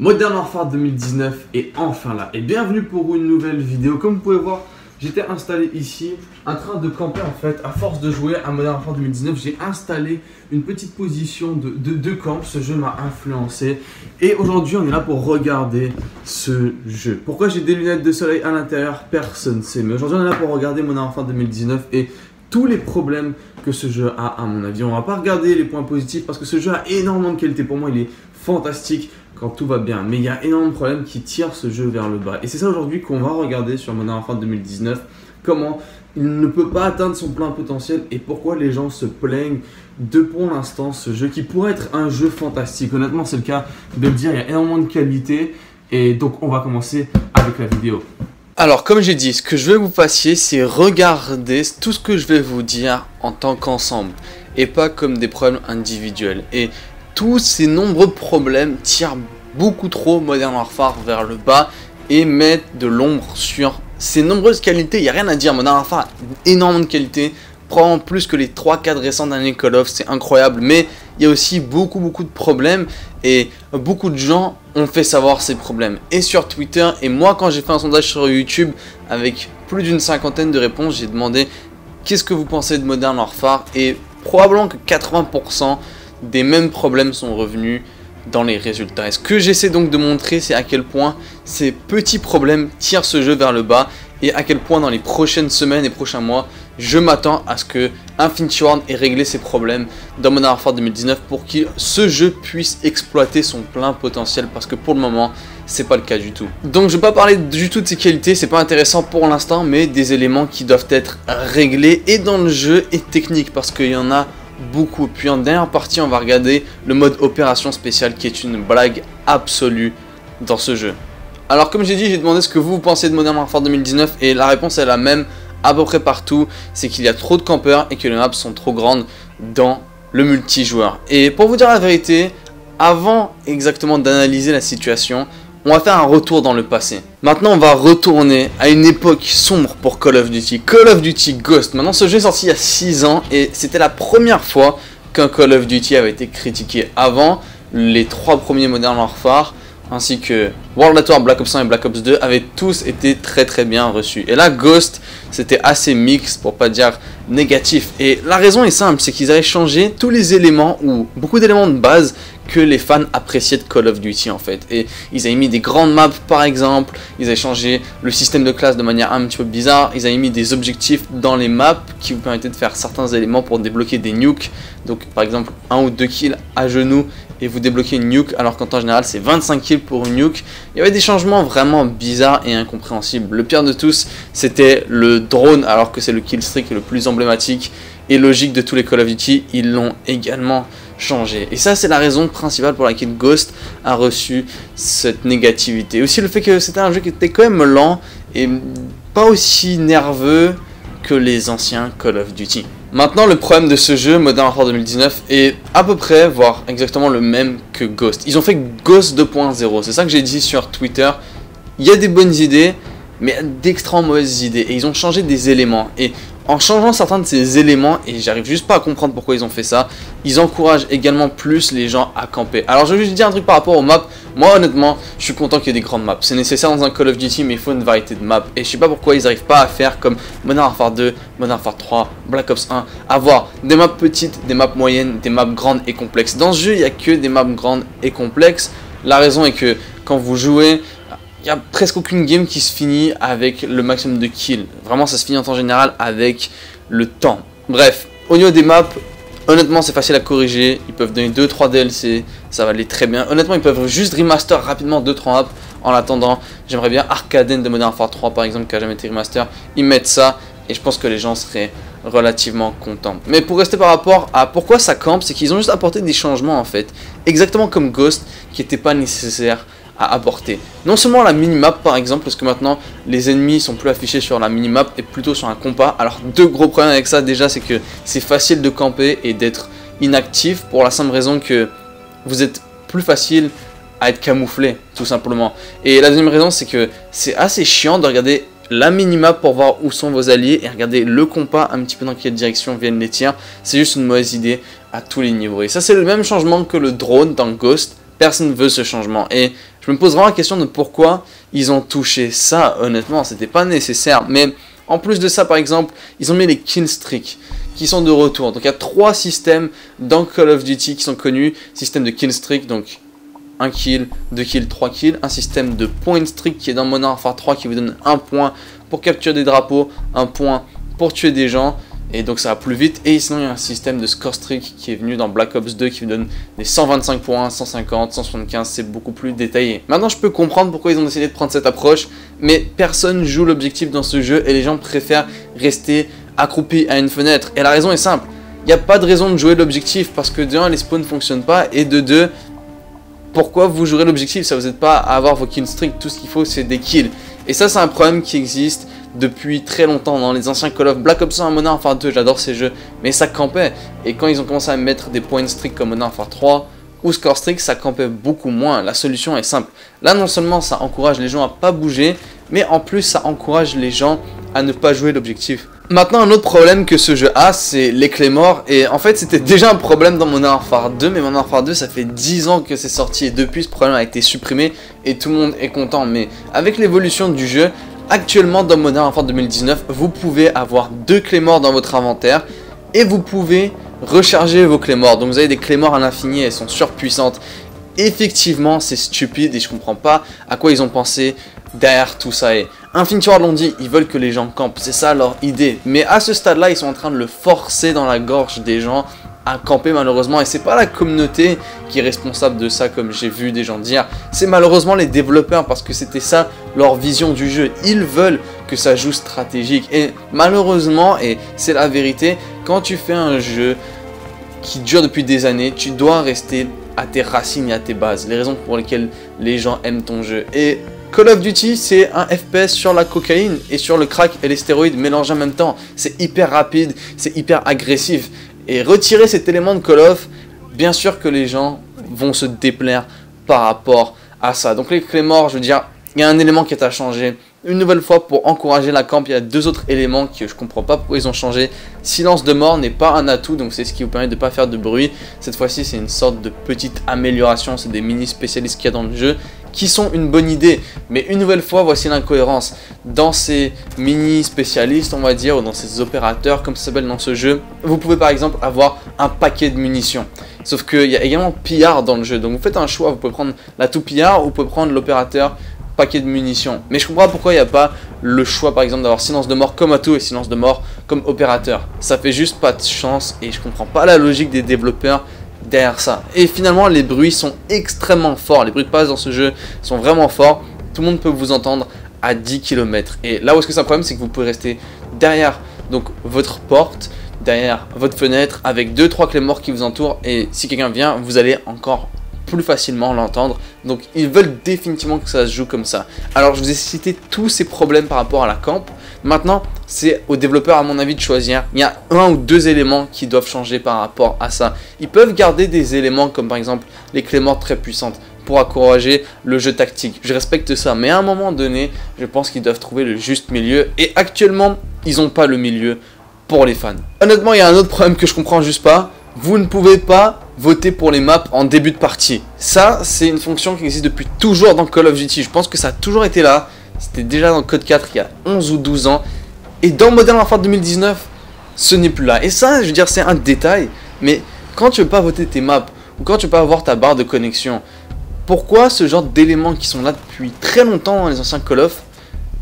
Modern Warfare 2019 est enfin là et bienvenue pour une nouvelle vidéo. Comme vous pouvez voir, j'étais installé ici en train de camper en fait. À force de jouer à Modern Warfare 2019, j'ai installé une petite position de camp. Ce jeu m'a influencé et aujourd'hui on est là pour regarder ce jeu. Pourquoi j'ai des lunettes de soleil à l'intérieur, personne ne sait. Mais aujourd'hui on est là pour regarder Modern Warfare 2019 et tous les problèmes que ce jeu a à mon avis. On va pas regarder les points positifs parce que ce jeu a énormément de qualité. Pour moi il est fantastique quand tout va bien, mais il y a énormément de problèmes qui tirent ce jeu vers le bas. Et c'est ça aujourd'hui qu'on va regarder sur Modern Warfare 2019, comment il ne peut pas atteindre son plein potentiel et pourquoi les gens se plaignent de pour l'instant ce jeu qui pourrait être un jeu fantastique. Honnêtement c'est le cas de le dire, il y a énormément de qualité et donc on va commencer avec la vidéo. Alors comme j'ai dit, ce que je veux que vous fassiez, c'est regarder tout ce que je vais vous dire en tant qu'ensemble et pas comme des problèmes individuels. Et tous ces nombreux problèmes tirent beaucoup trop Modern Warfare vers le bas et mettent de l'ombre sur ces nombreuses qualités. Il n'y a rien à dire, Modern Warfare a énormément de qualités, probablement plus que les 3-4 récentes années Call of, c'est incroyable, mais il y a aussi beaucoup de problèmes et beaucoup de gens ont fait savoir ces problèmes. Et sur Twitter, et moi quand j'ai fait un sondage sur YouTube avec plus d'une cinquantaine de réponses, j'ai demandé qu'est-ce que vous pensez de Modern Warfare et probablement que 80% des mêmes problèmes sont revenus dans les résultats. Et ce que j'essaie donc de montrer, c'est à quel point ces petits problèmes tirent ce jeu vers le bas et à quel point dans les prochaines semaines et prochains mois, je m'attends à ce que Infinity Ward ait réglé ses problèmes dans Modern Warfare 2019 pour que ce jeu puisse exploiter son plein potentiel parce que pour le moment, c'est pas le cas du tout. Donc je vais pas parler du tout de ses qualités, c'est pas intéressant pour l'instant, mais des éléments qui doivent être réglés et dans le jeu et technique parce qu'il y en a beaucoup. Puis en dernière partie, on va regarder le mode opération spéciale qui est une blague absolue dans ce jeu. Alors comme j'ai dit, j'ai demandé ce que vous pensez de Modern Warfare 2019 et la réponse est la même à peu près partout, c'est qu'il y a trop de campeurs et que les maps sont trop grandes dans le multijoueur. Et pour vous dire la vérité, avant exactement d'analyser la situation, on va faire un retour dans le passé. Maintenant, on va retourner à une époque sombre pour Call of Duty. Call of Duty Ghost. Maintenant, ce jeu est sorti il y a 6 ans et c'était la première fois qu'un Call of Duty avait été critiqué. Avant, les 3 premiers Modern Warfare, ainsi que World at War, Black Ops 1 et Black Ops 2, avaient tous été très bien reçus. Et là, Ghost, c'était assez mixte, pour pas dire négatif. Et la raison est simple, c'est qu'ils avaient changé tous les éléments, ou beaucoup d'éléments de base, que les fans appréciaient de Call of Duty en fait. Et ils avaient mis des grandes maps par exemple, ils avaient changé le système de classe de manière un petit peu bizarre, ils avaient mis des objectifs dans les maps qui vous permettaient de faire certains éléments pour débloquer des nukes. Donc par exemple 1 ou 2 kills à genoux et vous débloquez une nuke alors qu'en temps général c'est 25 kills pour une nuke. Il y avait des changements vraiment bizarres et incompréhensibles. Le pire de tous c'était le drone alors que c'est le kill streak le plus emblématique et logique de tous les Call of Duty, ils l'ont également changé. Et ça c'est la raison principale pour laquelle Ghost a reçu cette négativité. Aussi le fait que c'était un jeu qui était quand même lent et pas aussi nerveux que les anciens Call of Duty. Maintenant le problème de ce jeu Modern Warfare 2019 est à peu près, voire exactement le même que Ghost. Ils ont fait Ghost 2.0, c'est ça que j'ai dit sur Twitter. Il y a des bonnes idées mais d'extrêmement mauvaises idées et ils ont changé des éléments et en changeant certains de ces éléments, et j'arrive juste pas à comprendre pourquoi ils ont fait ça, ils encouragent également plus les gens à camper. Alors je vais juste dire un truc par rapport aux maps. Moi honnêtement, je suis content qu'il y ait des grandes maps. C'est nécessaire dans un Call of Duty, mais il faut une variété de maps. Et je sais pas pourquoi ils n'arrivent pas à faire comme Modern Warfare 2, Modern Warfare 3, Black Ops 1, avoir des maps petites, des maps moyennes, des maps grandes et complexes. Dans ce jeu, il n'y a que des maps grandes et complexes. La raison est que quand vous jouez, il n'y a presque aucune game qui se finit avec le maximum de kills. Vraiment, ça se finit en temps général avec le temps. Bref, au niveau des maps, honnêtement, c'est facile à corriger. Ils peuvent donner 2-3 DLC, ça va aller très bien. Honnêtement, ils peuvent juste remaster rapidement 2-3 maps. En attendant, j'aimerais bien Arcaden de Modern Warfare 3, par exemple, qui n'a jamais été remaster. Ils mettent ça et je pense que les gens seraient relativement contents. Mais pour rester par rapport à pourquoi ça campe, c'est qu'ils ont juste apporté des changements en fait. Exactement comme Ghost, qui n'était pas nécessaire à apporter. Non seulement la minimap par exemple, parce que maintenant les ennemis sont plus affichés sur la minimap et plutôt sur un compas. Alors deux gros problèmes avec ça déjà, c'est que c'est facile de camper et d'être inactif pour la simple raison que vous êtes plus facile à être camouflé tout simplement. Et la deuxième raison c'est que c'est assez chiant de regarder la minimap pour voir où sont vos alliés et regarder le compas un petit peu dans quelle direction viennent les tirs. C'est juste une mauvaise idée à tous les niveaux. Et ça c'est le même changement que le drone dans Ghost. Personne ne veut ce changement et je Je me pose vraiment la question de pourquoi ils ont touché ça. Honnêtement, c'était pas nécessaire. Mais en plus de ça, par exemple, ils ont mis les kill streaks qui sont de retour. Donc il y a 3 systèmes dans Call of Duty qui sont connus. Système de kill streak, donc 1 kill, 2 kills, 3 kills. Un système de point streak qui est dans Modern Warfare 3 qui vous donne 1 point pour capturer des drapeaux, 1 point pour tuer des gens. Et donc ça va plus vite. Et sinon il y a un système de score streak qui est venu dans Black Ops 2 qui vous donne des 125 points, 150, 175, c'est beaucoup plus détaillé. Maintenant je peux comprendre pourquoi ils ont décidé de prendre cette approche, mais personne joue l'objectif dans ce jeu et les gens préfèrent rester accroupis à une fenêtre. Et la raison est simple, il n'y a pas de raison de jouer l'objectif parce que de 1 les spawns ne fonctionnent pas et de 2, pourquoi vous jouerez l'objectif? Ça vous aide pas à avoir vos kill streaks, tout ce qu'il faut c'est des kills. Et ça c'est un problème qui existe depuis très longtemps dans les anciens Call of. Black Ops 1, Modern Warfare 2, j'adore ces jeux, mais ça campait. Et quand ils ont commencé à mettre des points streak comme Modern Warfare 3 ou score streak, ça campait beaucoup moins. La solution est simple. Là non seulement ça encourage les gens à pas bouger, mais en plus ça encourage les gens à ne pas jouer l'objectif. Maintenant un autre problème que ce jeu a, c'est les claymores. Et en fait c'était déjà un problème dans Modern Warfare 2, mais Modern Warfare 2 ça fait 10 ans que c'est sorti et depuis ce problème a été supprimé et tout le monde est content. Mais avec l'évolution du jeu, actuellement dans Modern Warfare 2019, vous pouvez avoir 2 claymores dans votre inventaire et vous pouvez recharger vos claymores. Donc vous avez des claymores à l'infini, elles sont surpuissantes. Effectivement c'est stupide et je comprends pas à quoi ils ont pensé derrière tout ça. Et Infinity Ward l'ont dit, ils veulent que les gens campent, c'est ça leur idée. Mais à ce stade là ils sont en train de le forcer dans la gorge des gens à camper malheureusement, et c'est pas la communauté qui est responsable de ça comme j'ai vu des gens dire, c'est malheureusement les développeurs parce que c'était ça leur vision du jeu, ils veulent que ça joue stratégique et malheureusement, et c'est la vérité, quand tu fais un jeu qui dure depuis des années, tu dois rester à tes racines et à tes bases, les raisons pour lesquelles les gens aiment ton jeu. Et Call of Duty c'est un FPS sur la cocaïne et sur le crack et les stéroïdes mélangés en même temps, c'est hyper rapide, c'est hyper agressif. Et retirer cet élément de Call of, bien sûr que les gens vont se déplaire par rapport à ça. Donc les claymores, je veux dire, il y a un élément qui est à changer. Une nouvelle fois, pour encourager la camp, il y a 2 autres éléments que je comprends pas pourquoi ils ont changé. Silence de mort n'est pas un atout, donc c'est ce qui vous permet de ne pas faire de bruit. Cette fois-ci, c'est une sorte de petite amélioration, c'est des mini spécialistes qu'il y a dans le jeu, qui sont une bonne idée. Mais une nouvelle fois, voici l'incohérence. Dans ces mini spécialistes, on va dire, ou dans ces opérateurs, comme ça s'appelle dans ce jeu, vous pouvez par exemple avoir un paquet de munitions. Sauf qu'il y a également PR dans le jeu, donc vous faites un choix, vous pouvez prendre l'atout PR ou vous pouvez prendre l'opérateur paquet de munitions. Mais je comprends pas pourquoi il n'y a pas le choix par exemple d'avoir silence de mort comme atout et silence de mort comme opérateur. Ça fait juste pas de chance et je comprends pas la logique des développeurs derrière ça. Et finalement les bruits sont extrêmement forts, les bruits de passe dans ce jeu sont vraiment forts, tout le monde peut vous entendre à 10 km. Et là où est-ce que c'est un problème, c'est que vous pouvez rester derrière donc votre porte, derrière votre fenêtre avec 2-3 claymores qui vous entourent et si quelqu'un vient, vous allez encore plus facilement l'entendre. Donc ils veulent définitivement que ça se joue comme ça. Alors je vous ai cité tous ces problèmes par rapport à la camp. Maintenant c'est aux développeurs à mon avis de choisir. Il y a 1 ou 2 éléments qui doivent changer par rapport à ça. Ils peuvent garder des éléments comme par exemple les claymores très puissantes pour encourager le jeu tactique. Je respecte ça, mais à un moment donné je pense qu'ils doivent trouver le juste milieu et actuellement ils n'ont pas le milieu pour les fans. Honnêtement il y a un autre problème que je comprends juste pas. Vous ne pouvez pas voter pour les maps en début de partie. Ça, c'est une fonction qui existe depuis toujours dans Call of Duty. Je pense que ça a toujours été là. C'était déjà dans Code 4 il y a 11 ou 12 ans. Et dans Modern Warfare 2019, ce n'est plus là. Et ça, je veux dire, c'est un détail. Mais quand tu veux pas voter tes maps, ou quand tu veux pas avoir ta barre de connexion, pourquoi ce genre d'éléments qui sont là depuis très longtemps dans les anciens Call of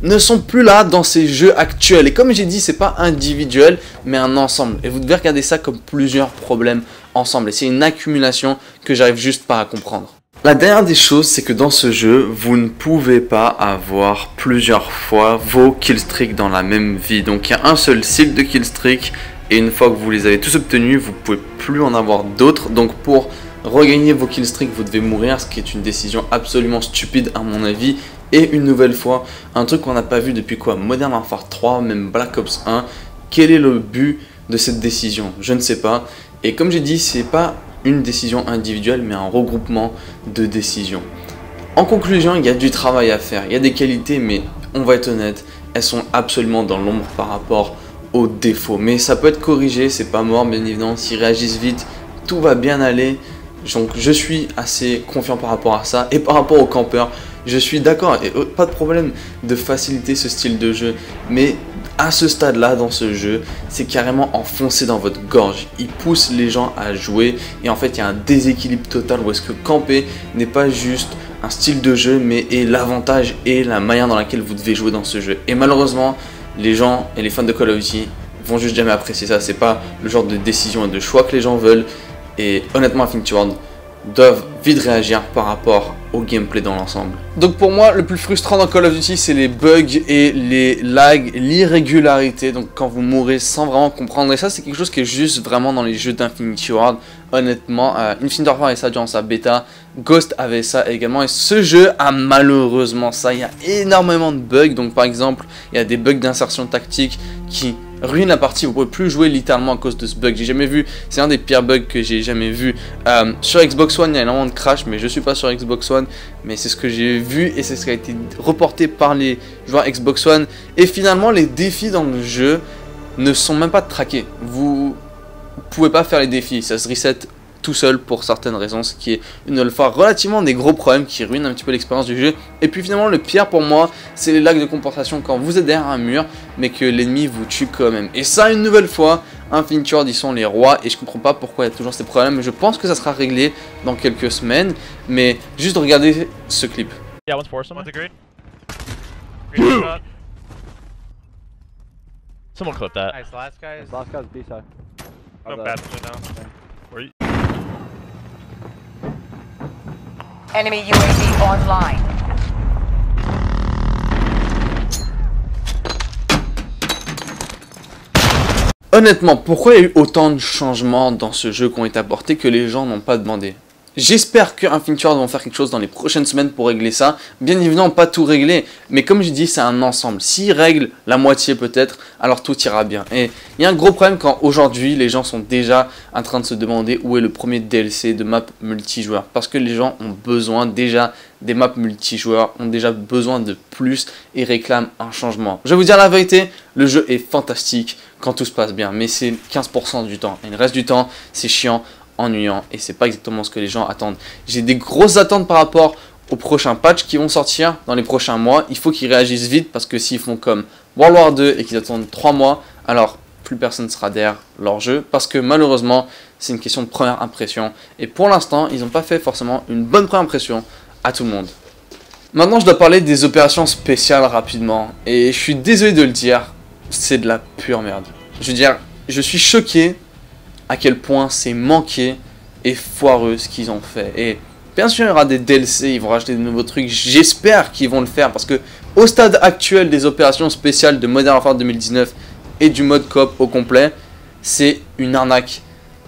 ne sont plus là dans ces jeux actuels? Et comme j'ai dit, c'est pas individuel, mais un ensemble. Et vous devez regarder ça comme plusieurs problèmes ensemble. Et c'est une accumulation que j'arrive juste pas à comprendre. La dernière des choses, c'est que dans ce jeu, vous ne pouvez pas avoir plusieurs fois vos killstreaks dans la même vie. Donc il y a un seul cycle de killstreak, et une fois que vous les avez tous obtenus, vous pouvez plus en avoir d'autres. Donc pour regagner vos killstreaks, vous devez mourir, ce qui est une décision absolument stupide à mon avis. Et une nouvelle fois, un truc qu'on n'a pas vu depuis quoi, Modern Warfare 3, même Black Ops 1. Quel est le but de cette décision? Je ne sais pas. Et comme j'ai dit, c'est pas une décision individuelle, mais un regroupement de décisions. En conclusion, il y a du travail à faire. Il y a des qualités, mais on va être honnête, elles sont absolument dans l'ombre par rapport aux défauts. Mais ça peut être corrigé, c'est pas mort, bien évidemment. S'ils réagissent vite, tout va bien aller. Donc je suis assez confiant par rapport à ça. Et par rapport aux campeurs, je suis d'accord, et pas de problème de faciliter ce style de jeu. Mais à ce stade-là, dans ce jeu, c'est carrément enfoncé dans votre gorge. Il pousse les gens à jouer. Et en fait, il y a un déséquilibre total où est-ce que camper n'est pas juste un style de jeu, mais est l'avantage et la manière dans laquelle vous devez jouer dans ce jeu. Et malheureusement, les gens et les fans de Call of Duty vont juste jamais apprécier ça. C'est pas le genre de décision et de choix que les gens veulent. Et honnêtement, Infinity Ward doivent vite réagir par rapport au gameplay dans l'ensemble. Donc pour moi, le plus frustrant dans Call of Duty, c'est les bugs et les lags, l'irrégularité. Donc quand vous mourrez sans vraiment comprendre. Et ça, c'est quelque chose qui est juste vraiment dans les jeux d'Infinity Ward. Honnêtement, Infinity Ward avait ça durant sa bêta. Ghost avait ça également. Et ce jeu a malheureusement ça. Il y a énormément de bugs. Donc par exemple, il y a des bugs d'insertion tactique qui ruine la partie, vous pouvez plus jouer littéralement à cause de ce bug. J'ai jamais vu, c'est un des pires bugs que j'ai jamais vu. Sur Xbox One, il y a énormément de crash, mais je suis pas sur Xbox One. Mais c'est ce que j'ai vu et c'est ce qui a été reporté par les joueurs Xbox One. Et finalement, les défis dans le jeu ne sont même pas traqués. Vous pouvez pas faire les défis, ça se reset tout seul pour certaines raisons, ce qui est une nouvelle fois relativement des gros problèmes qui ruinent un petit peu l'expérience du jeu. Et puis finalement le pire pour moi, c'est les lags de compensation quand vous êtes derrière un mur mais que l'ennemi vous tue quand même. Et ça, une nouvelle fois, Infinity Ward, ils sont les rois et je comprends pas pourquoi il y a toujours ces problèmes. Je pense que ça sera réglé dans quelques semaines, mais juste regardez ce clip. Yeah, one's forced someone. Green shot. Someone clip that. Nice, last guy is B side. No bad shit now. Where you? Enemy UAV online. Honnêtement, pourquoi il y a eu autant de changements dans ce jeu qui ont été apportés que les gens n'ont pas demandé? J'espère que Infinity Ward vont faire quelque chose dans les prochaines semaines pour régler ça. Bien évidemment, pas tout régler, mais comme je dis, c'est un ensemble. S'ils règlent la moitié peut-être, alors tout ira bien. Et il y a un gros problème quand aujourd'hui, les gens sont déjà en train de se demander où est le premier DLC de map multijoueur. Parce que les gens ont besoin déjà des maps multijoueurs, ont déjà besoin de plus et réclament un changement. Je vais vous dire la vérité, le jeu est fantastique quand tout se passe bien, mais c'est 15% du temps. Et le reste du temps, c'est chiant, ennuyant et c'est pas exactement ce que les gens attendent. J'ai des grosses attentes par rapport aux prochains patchs qui vont sortir dans les prochains mois. Il faut qu'ils réagissent vite parce que s'ils font comme World War 2 et qu'ils attendent 3 mois, alors plus personne ne sera derrière leur jeu parce que malheureusement c'est une question de première impression et pour l'instant ils n'ont pas fait forcément une bonne première impression à tout le monde. Maintenant je dois parler des opérations spéciales rapidement et je suis désolé de le dire, c'est de la pure merde. Je veux dire, je suis choqué à quel point c'est manqué et foireux ce qu'ils ont fait. Et bien sûr, il y aura des DLC, ils vont rajouter de nouveaux trucs. J'espère qu'ils vont le faire parce que au stade actuel des opérations spéciales de Modern Warfare 2019 et du mode coop au complet, c'est une arnaque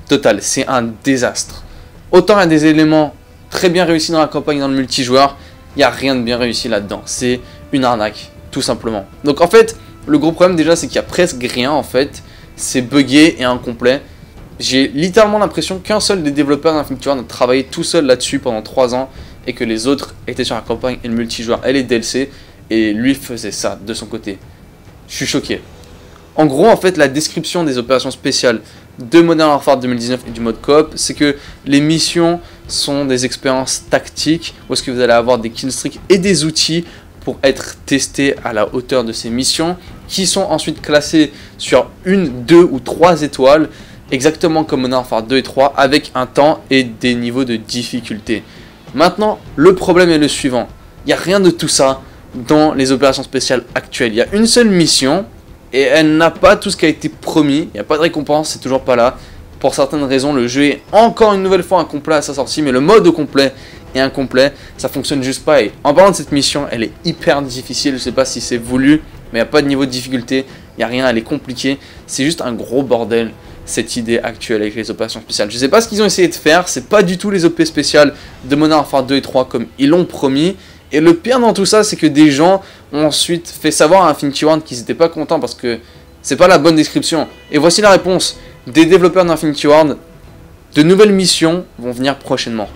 totale. C'est un désastre. Autant il y a des éléments très bien réussis dans la campagne, dans le multijoueur, il n'y a rien de bien réussi là-dedans. C'est une arnaque, tout simplement. Donc en fait, le gros problème déjà, c'est qu'il y a presque rien en fait. C'est buggé et incomplet. J'ai littéralement l'impression qu'un seul des développeurs d'Infinity Ward a travaillé tout seul là-dessus pendant 3 ans et que les autres étaient sur la campagne et le multijoueur et les DLC et lui faisait ça de son côté. Je suis choqué. En gros, en fait, la description des opérations spéciales de Modern Warfare 2019 et du mode coop, c'est que les missions sont des expériences tactiques où est-ce que vous allez avoir des killstreaks et des outils pour être testés à la hauteur de ces missions qui sont ensuite classés sur 1, 2 ou 3 étoiles. Exactement comme Modern Warfare 2 et 3 avec un temps et des niveaux de difficulté. Maintenant, le problème est le suivant. Il n'y a rien de tout ça dans les opérations spéciales actuelles. Il y a une seule mission et elle n'a pas tout ce qui a été promis. Il n'y a pas de récompense, c'est toujours pas là. Pour certaines raisons, le jeu est encore une nouvelle fois incomplet à sa sortie, mais le mode au complet est incomplet. Ça fonctionne juste pas. Et en parlant de cette mission, elle est hyper difficile. Je sais pas si c'est voulu, mais il n'y a pas de niveau de difficulté. Il n'y a rien, elle est compliquée. C'est juste un gros bordel. Cette idée actuelle avec les opérations spéciales. Je sais pas ce qu'ils ont essayé de faire, c'est pas du tout les OP spéciales de Modern Warfare 2 et 3 comme ils l'ont promis. Et le pire dans tout ça, c'est que des gens ont ensuite fait savoir à Infinity Ward qu'ils n'étaient pas contents parce que c'est pas la bonne description. Et voici la réponse des développeurs d'Infinity Ward. De nouvelles missions vont venir prochainement.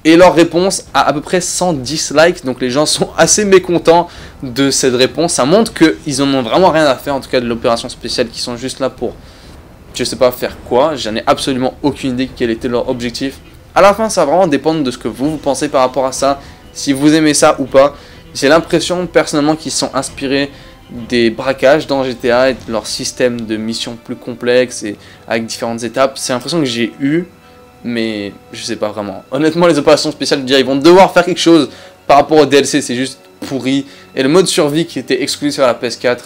Et leur réponse a à peu près 110 likes, donc les gens sont assez mécontents de cette réponse. Ça montre qu'ils en ont vraiment rien à faire, en tout cas de l'opération spéciale, qui sont juste là pour je sais pas faire quoi, j'en ai absolument aucune idée quel était leur objectif. À la fin, ça va vraiment dépendre de ce que vous pensez par rapport à ça, si vous aimez ça ou pas. J'ai l'impression personnellement qu'ils sont inspirés des braquages dans GTA et de leur système de missions plus complexe et avec différentes étapes. C'est l'impression que j'ai eu, mais je sais pas vraiment. Honnêtement, les opérations spéciales, ils vont devoir faire quelque chose par rapport au DLC, c'est juste pourri. Et le mode survie qui était exclu sur la PS4,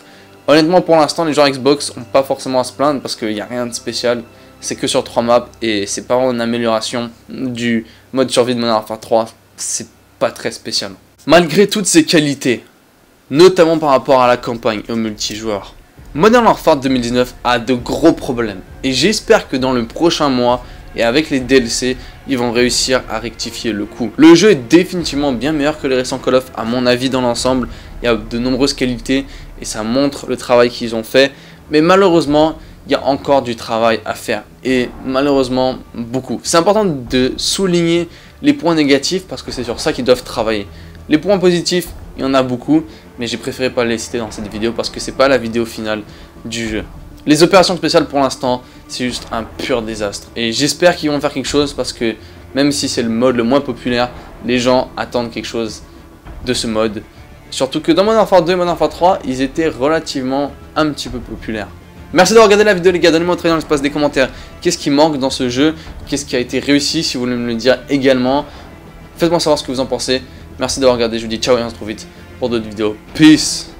honnêtement pour l'instant les gens Xbox n'ont pas forcément à se plaindre parce qu'il n'y a rien de spécial. C'est que sur 3 maps et c'est pas une amélioration du mode survie de Modern Warfare 3, c'est pas très spécial. Malgré toutes ces qualités, notamment par rapport à la campagne et au multijoueur, Modern Warfare 2019 a de gros problèmes. Et j'espère que dans le prochain mois et avec les DLC, ils vont réussir à rectifier le coup. Le jeu est définitivement bien meilleur que les récents Call of, à mon avis dans l'ensemble. Il y a de nombreuses qualités et ça montre le travail qu'ils ont fait. Mais malheureusement, il y a encore du travail à faire. Et malheureusement, beaucoup. C'est important de souligner les points négatifs parce que c'est sur ça qu'ils doivent travailler. Les points positifs, il y en a beaucoup, mais j'ai préféré pas les citer dans cette vidéo parce que c'est pas la vidéo finale du jeu. Les opérations spéciales pour l'instant, c'est juste un pur désastre. Et j'espère qu'ils vont faire quelque chose parce que même si c'est le mode le moins populaire, les gens attendent quelque chose de ce mode. Surtout que dans Modern Warfare 2 et Modern Warfare 3, ils étaient relativement un petit peu populaires. Merci d'avoir regardé la vidéo les gars, donnez-moi très dans l'espace des commentaires qu'est-ce qui manque dans ce jeu, qu'est-ce qui a été réussi si vous voulez me le dire également. Faites-moi savoir ce que vous en pensez. Merci d'avoir regardé, je vous dis ciao et on se retrouve vite pour d'autres vidéos. Peace.